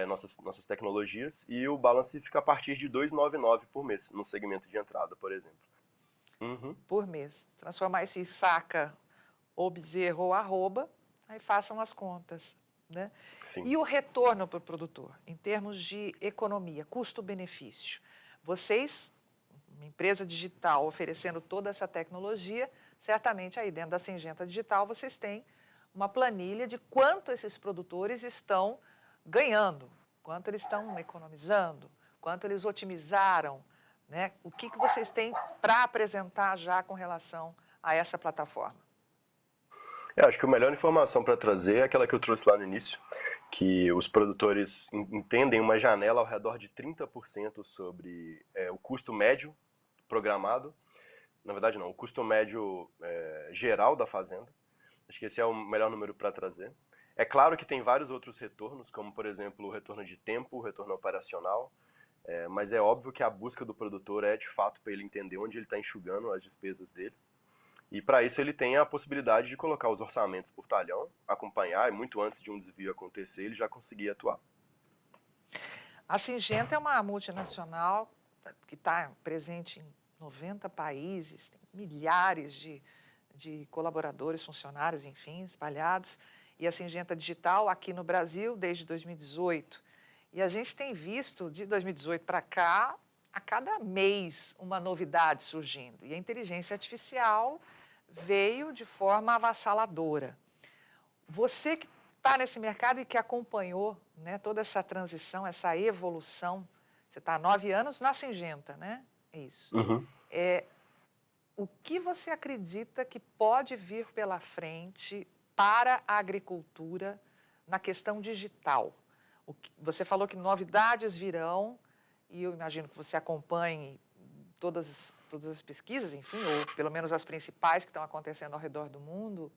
nossas tecnologias, e o balance fica a partir de 299 por mês, no segmento de entrada, por exemplo. Uhum. Por mês. Transformar isso em saca, ou bezerro, ou arroba, aí façam as contas, né? Sim. E o retorno para o produtor, em termos de economia, custo-benefício? Vocês, uma empresa digital oferecendo toda essa tecnologia, certamente aí dentro da Syngenta Digital vocês têm uma planilha de quanto esses produtores estão ganhando, quanto eles estão economizando, quanto eles otimizaram, né? O que vocês têm para apresentar já com relação a essa plataforma? Eu acho que a melhor informação para trazer é aquela que eu trouxe lá no início, que os produtores entendem uma janela ao redor de 30% sobre o custo médio programado. Na verdade, não, o custo médio geral da fazenda. Acho que esse é o melhor número para trazer. É claro que tem vários outros retornos, como, por exemplo, o retorno de tempo, o retorno operacional, mas é óbvio que a busca do produtor é, de fato, para ele entender onde ele está enxugando as despesas dele. E para isso ele tem a possibilidade de colocar os orçamentos por talhão, acompanhar, e muito antes de um desvio acontecer, ele já conseguia atuar. A Syngenta é uma multinacional que está presente em 90 países, tem milhares de colaboradores, funcionários, enfim, espalhados. E a Syngenta Digital aqui no Brasil desde 2018. E a gente tem visto, de 2018 para cá, a cada mês uma novidade surgindo. E a inteligência artificial veio de forma avassaladora. Você que está nesse mercado e que acompanhou, né, toda essa transição, essa evolução, você está há 9 anos na Syngenta, né? É isso. Uhum. O que você acredita que pode vir pela frente para a agricultura na questão digital? Você falou que novidades virão, e eu imagino que você acompanhe todas as pesquisas, enfim, ou pelo menos as principais que estão acontecendo ao redor do mundo.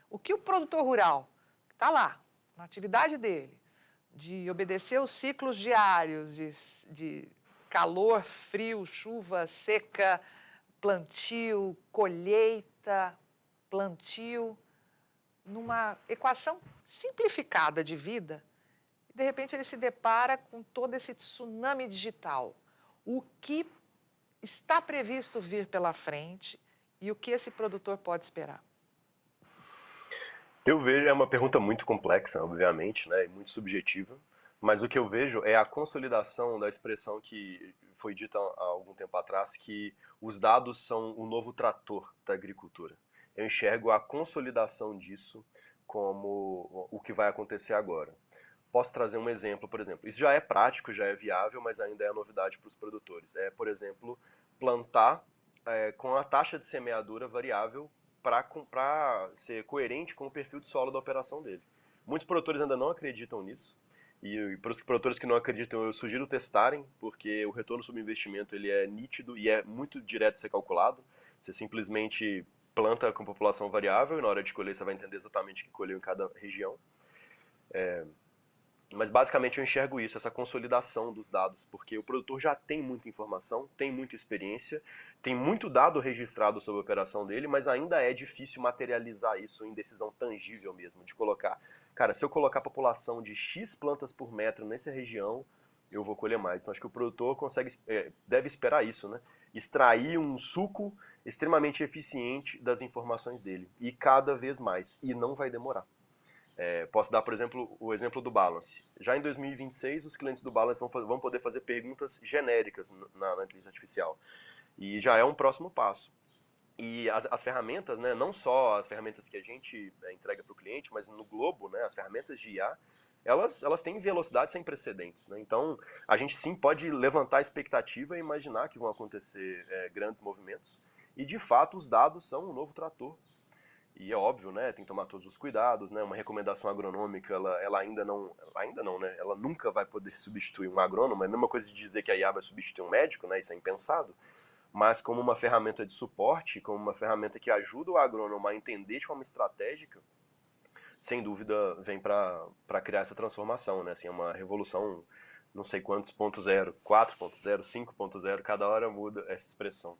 O que o produtor rural, que está lá, na atividade dele, de obedecer os ciclos diários de calor, frio, chuva, seca, plantio, colheita, plantio, numa equação simplificada de vida, De repente ele se depara com todo esse tsunami digital. O que está previsto vir pela frente e o que esse produtor pode esperar? Eu vejo, é uma pergunta muito complexa, obviamente, né, e muito subjetiva, mas o que eu vejo é a consolidação da expressão que foi dita há algum tempo atrás, que os dados são o novo trator da agricultura. Eu enxergo a consolidação disso como o que vai acontecer agora. Posso trazer um exemplo, por exemplo, isso já é prático, já é viável, mas ainda é novidade para os produtores. É, por exemplo, plantar com a taxa de semeadura variável para ser coerente com o perfil de solo da operação dele. Muitos produtores ainda não acreditam nisso, e para os produtores que não acreditam, eu sugiro testarem, porque o retorno sobre investimento ele é nítido e é muito direto de ser calculado. Você simplesmente planta com população variável e na hora de colher você vai entender exatamente o que colheu em cada região. Mas basicamente eu enxergo isso, essa consolidação dos dados, porque o produtor já tem muita informação, tem muita experiência, tem muito dado registrado sobre a operação dele, mas ainda é difícil materializar isso em decisão tangível mesmo, de colocar, cara, se eu colocar a população de X plantas por metro nessa região, eu vou colher mais. Então acho que o produtor deve esperar isso, né? Extrair um suco extremamente eficiente das informações dele, e cada vez mais, e não vai demorar. Posso dar, por exemplo, o exemplo do Balance. Já em 2026, os clientes do Balance vão poder fazer perguntas genéricas na inteligência artificial. E já é um próximo passo. E as ferramentas, né, não só as ferramentas que a gente entrega para o cliente, mas no globo, né, as ferramentas de IA, elas têm velocidade sem precedentes. Né? Então, a gente sim pode levantar a expectativa e imaginar que vão acontecer grandes movimentos. E, de fato, os dados são um novo trator. E é óbvio, né, tem que tomar todos os cuidados, né, uma recomendação agronômica, ela ainda não, né, ela nunca vai poder substituir um agrônomo, é a mesma coisa de dizer que a IA vai substituir um médico, né, isso é impensado, mas como uma ferramenta de suporte, como uma ferramenta que ajuda o agrônomo a entender de forma estratégica, sem dúvida vem para criar essa transformação, né, assim, é uma revolução, não sei quantos, 0.0, 4.0, 5.0, cada hora muda essa expressão.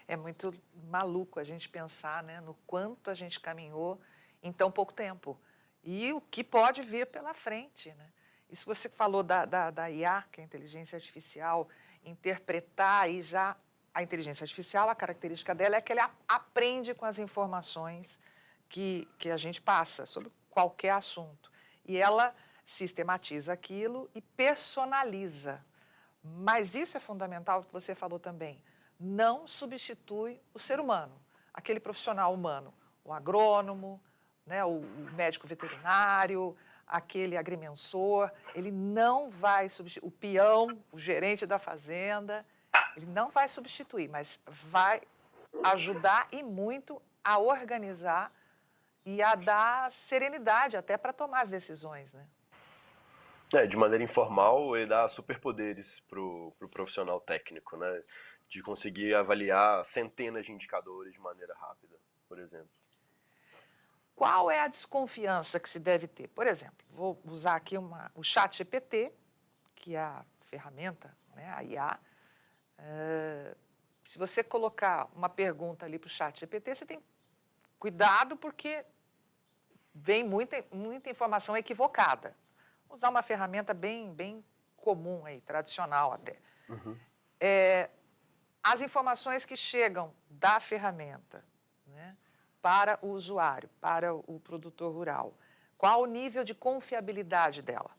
É muito maluco a gente pensar, né, no quanto a gente caminhou em tão pouco tempo e o que pode vir pela frente. Né? Isso você falou da IA, que é a inteligência artificial, interpretar e já a inteligência artificial, a característica dela é que ela aprende com as informações que a gente passa sobre qualquer assunto. E ela sistematiza aquilo e personaliza. Mas isso é fundamental, que você falou também. Não substitui o ser humano, aquele profissional humano, o agrônomo, né, o médico veterinário, aquele agrimensor, ele não vai substituir, o peão, o gerente da fazenda, ele não vai substituir, mas vai ajudar e muito a organizar e a dar serenidade até para tomar as decisões, né? De maneira informal, ele dá superpoderes pro profissional técnico, né? De conseguir avaliar centenas de indicadores de maneira rápida, por exemplo. Qual é a desconfiança que se deve ter? Por exemplo, vou usar aqui o ChatGPT, que é a ferramenta, né, a IA. Se você colocar uma pergunta ali para o ChatGPT, você tem cuidado porque vem muita informação equivocada. Vou usar uma ferramenta bem comum aí, tradicional até. Uhum. As informações que chegam da ferramenta, né, para o usuário, para o produtor rural, qual o nível de confiabilidade dela?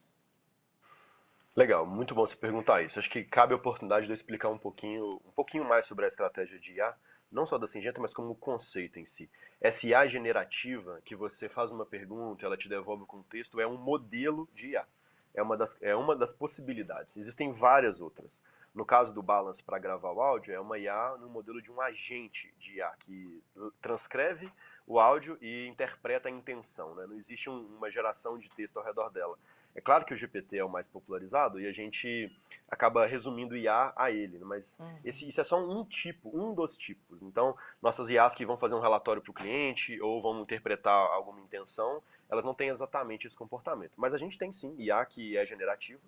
Legal, muito bom você perguntar isso. Acho que cabe a oportunidade de eu explicar um pouquinho mais sobre a estratégia de IA, não só da Syngenta, mas como o conceito em si. Essa IA generativa, que você faz uma pergunta, ela te devolve o contexto, é um modelo de IA. É uma das possibilidades. Existem várias outras. No caso do Balance para gravar o áudio, é uma IA no modelo de um agente de IA que transcreve o áudio e interpreta a intenção. Né? Não existe uma geração de texto ao redor dela. É claro que o GPT é o mais popularizado e a gente acaba resumindo IA a ele, mas isso é só um dos tipos. Então, nossas IAs que vão fazer um relatório para o cliente ou vão interpretar alguma intenção, elas não têm exatamente esse comportamento. Mas a gente tem sim IA que é generativo.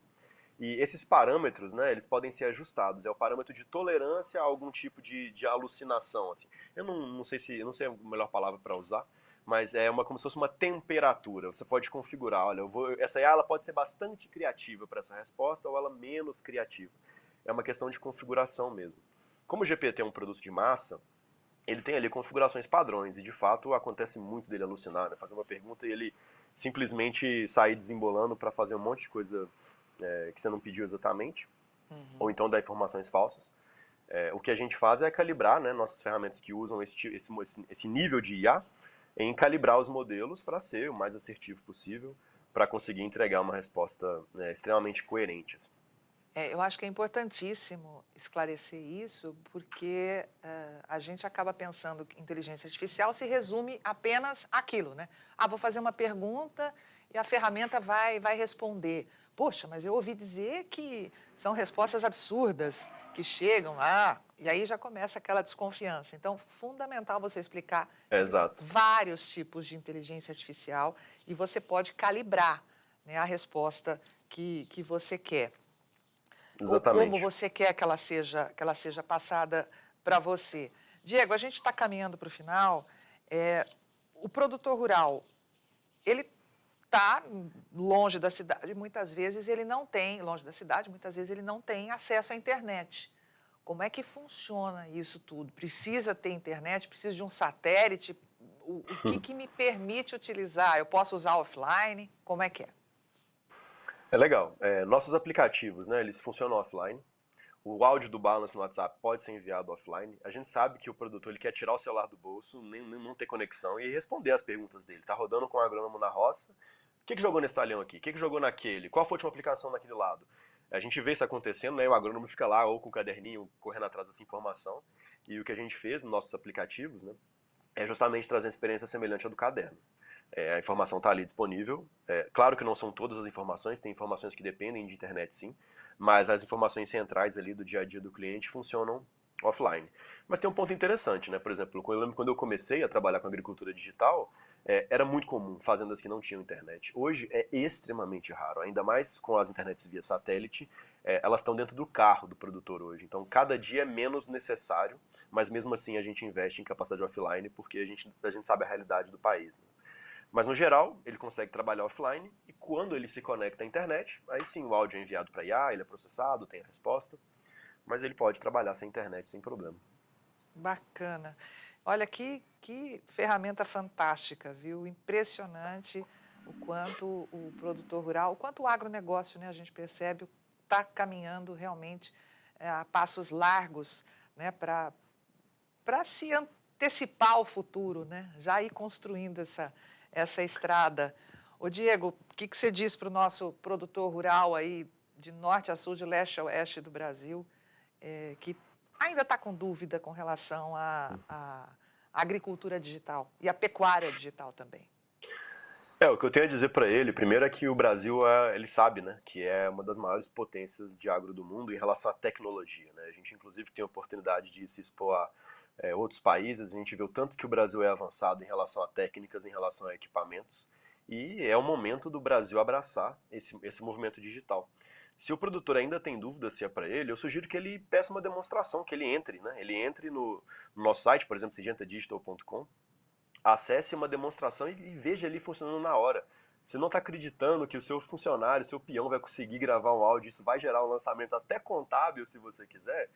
E esses parâmetros, né, eles podem ser ajustados. É o parâmetro de tolerância a algum tipo de alucinação. Assim. Eu não sei a melhor palavra para usar, mas é como se fosse uma temperatura. Você pode configurar, olha, essa IA ela pode ser bastante criativa para essa resposta ou ela menos criativa. É uma questão de configuração mesmo. Como o GPT é um produto de massa, ele tem ali configurações padrões e de fato acontece muito dele alucinar, né? Fazer uma pergunta e ele simplesmente sair desembolando para fazer um monte de coisa que você não pediu exatamente, ou então dar informações falsas. O que a gente faz é calibrar, né, nossas ferramentas que usam esse nível de IA em calibrar os modelos para ser o mais assertivo possível, para conseguir entregar uma resposta extremamente coerente. Assim. Eu acho que é importantíssimo esclarecer isso, porque a gente acaba pensando que inteligência artificial se resume apenas àquilo, né? Ah, vou fazer uma pergunta e a ferramenta vai responder. Poxa, mas eu ouvi dizer que são respostas absurdas que chegam lá, e aí já começa aquela desconfiança. Então, fundamental você explicar. Existem Exato. vários tipos de inteligência artificial e você pode calibrar, né, a resposta que você quer. Exatamente. Ou como você quer que ela seja passada para você. Diego, a gente está caminhando para o final. O produtor rural, ele está longe da cidade, muitas vezes ele não tem, acesso à internet. Como é que funciona isso tudo? Precisa ter internet? Precisa de um satélite? O que me permite utilizar? Eu posso usar offline? Como é que é? É legal. Nossos aplicativos, né, eles funcionam offline. O áudio do Balance no WhatsApp pode ser enviado offline. A gente sabe que o produtor ele quer tirar o celular do bolso, nem não ter conexão e responder as perguntas dele. Tá rodando com o agrônomo na roça. O que jogou nesse talhão aqui? O que jogou naquele? Qual foi a última aplicação naquele lado? A gente vê isso acontecendo, né? O agrônomo fica lá ou com o caderninho correndo atrás dessa informação. E o que a gente fez nos nossos aplicativos, né, é justamente trazer uma experiência semelhante à do caderno. A informação está ali disponível. Claro que não são todas as informações, tem informações que dependem de internet sim, mas as informações centrais ali do dia a dia do cliente funcionam offline. Mas tem um ponto interessante, né? Por exemplo, eu lembro quando eu comecei a trabalhar com agricultura digital, era muito comum fazendas que não tinham internet. Hoje é extremamente raro, ainda mais com as internets via satélite, elas estão dentro do carro do produtor hoje. Então cada dia é menos necessário, mas mesmo assim a gente investe em capacidade offline porque a gente sabe a realidade do país. Né? Mas no geral, ele consegue trabalhar offline e quando ele se conecta à internet, aí sim o áudio é enviado para IA, ele é processado, tem a resposta, mas ele pode trabalhar sem internet sem problema. Bacana. Olha, que ferramenta fantástica, viu? Impressionante o quanto o produtor rural, o quanto o agronegócio, né, a gente percebe, está caminhando realmente a passos largos, né, para se antecipar ao futuro, né? Já ir construindo essa estrada. Ô Diego, o que você diz para o nosso produtor rural aí, de norte a sul, de leste a oeste do Brasil, que ainda está com dúvida com relação à agricultura digital e à pecuária digital também? O que eu tenho a dizer para ele, primeiro é que o Brasil, ele sabe, né, que é uma das maiores potências de agro do mundo em relação à tecnologia, né? A gente, inclusive, tem a oportunidade de se expor a outros países, a gente vê o tanto que o Brasil é avançado em relação a técnicas, em relação a equipamentos, e é o momento do Brasil abraçar esse movimento digital. Se o produtor ainda tem dúvida se é para ele, eu sugiro que ele peça uma demonstração, que ele entre, né? Ele entre no nosso site, por exemplo, syngentadigital.com, acesse uma demonstração e veja ali funcionando na hora. Você não está acreditando que o seu funcionário, o seu peão vai conseguir gravar um áudio, isso vai gerar um lançamento até contábil se você quiser?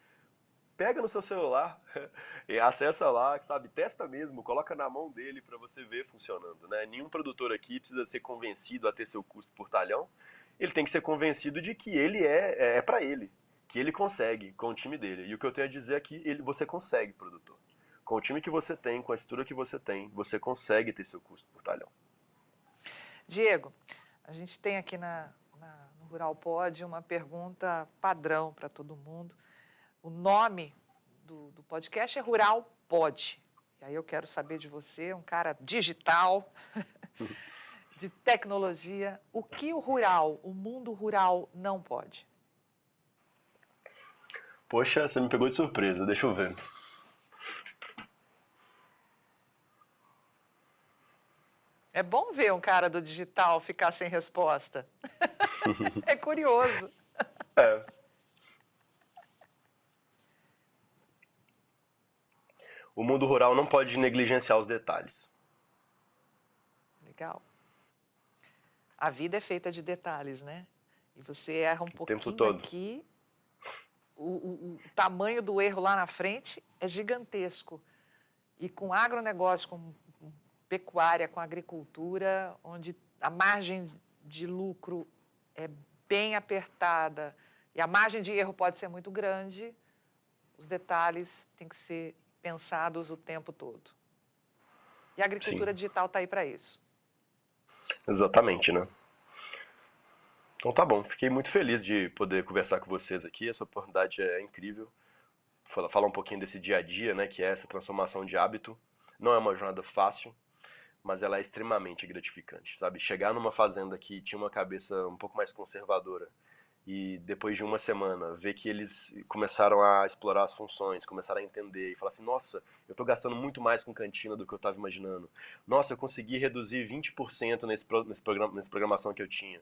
Pega no seu celular e acessa lá, sabe, testa mesmo, coloca na mão dele para você ver funcionando, né? Nenhum produtor aqui precisa ser convencido a ter seu custo por talhão, ele tem que ser convencido de que ele é para ele, que ele consegue com o time dele. E o que eu tenho a dizer é que você consegue, produtor. Com o time que você tem, com a estrutura que você tem, você consegue ter seu custo por talhão. Diego, a gente tem aqui no Rural Pod uma pergunta padrão para todo mundo. O nome do podcast é Rural Pod. E aí eu quero saber de você, um cara digital, de tecnologia, o que o mundo rural não pode? Poxa, você me pegou de surpresa, deixa eu ver. É bom ver um cara do digital ficar sem resposta. É curioso. O mundo rural não pode negligenciar os detalhes. legal. A vida é feita de detalhes, né? E você erra um pouquinho todo. aqui, o tamanho do erro lá na frente é gigantesco. E com agronegócio, com pecuária, com agricultura, onde a margem de lucro é bem apertada e a margem de erro pode ser muito grande, os detalhes têm que ser pensados o tempo todo. E a agricultura Sim. digital está aí para isso. Exatamente, né? Então tá bom, fiquei muito feliz de poder conversar com vocês aqui, essa oportunidade é incrível. Falar um pouquinho desse dia a dia, né, que é essa transformação de hábito. Não é uma jornada fácil, mas ela é extremamente gratificante, sabe? Chegar numa fazenda que tinha uma cabeça um pouco mais conservadora e depois de uma semana ver que eles começaram a explorar as funções, começaram a entender e falar assim, nossa, eu estou gastando muito mais com cantina do que eu estava imaginando. Nossa, eu consegui reduzir 20% nessa programação que eu tinha.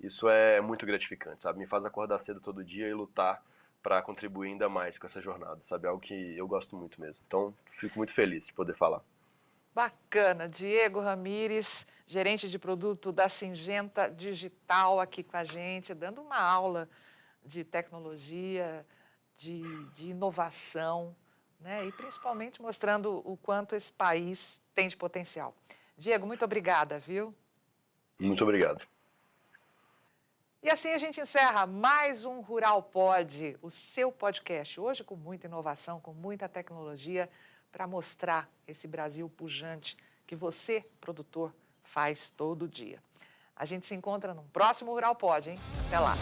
Isso é muito gratificante, sabe? Me faz acordar cedo todo dia e lutar para contribuir ainda mais com essa jornada, sabe? Algo que eu gosto muito mesmo. Então, fico muito feliz de poder falar. Bacana. Diego Ramires, gerente de produto da Syngenta Digital, aqui com a gente, dando uma aula de tecnologia, de inovação, né? E principalmente mostrando o quanto esse país tem de potencial. Diego, muito obrigada, viu? Muito obrigado. E assim a gente encerra mais um Rural Pod, o seu podcast, hoje com muita inovação, com muita tecnologia, para mostrar esse Brasil pujante que você, produtor, faz todo dia. A gente se encontra no próximo Rural Pod, hein? Até lá!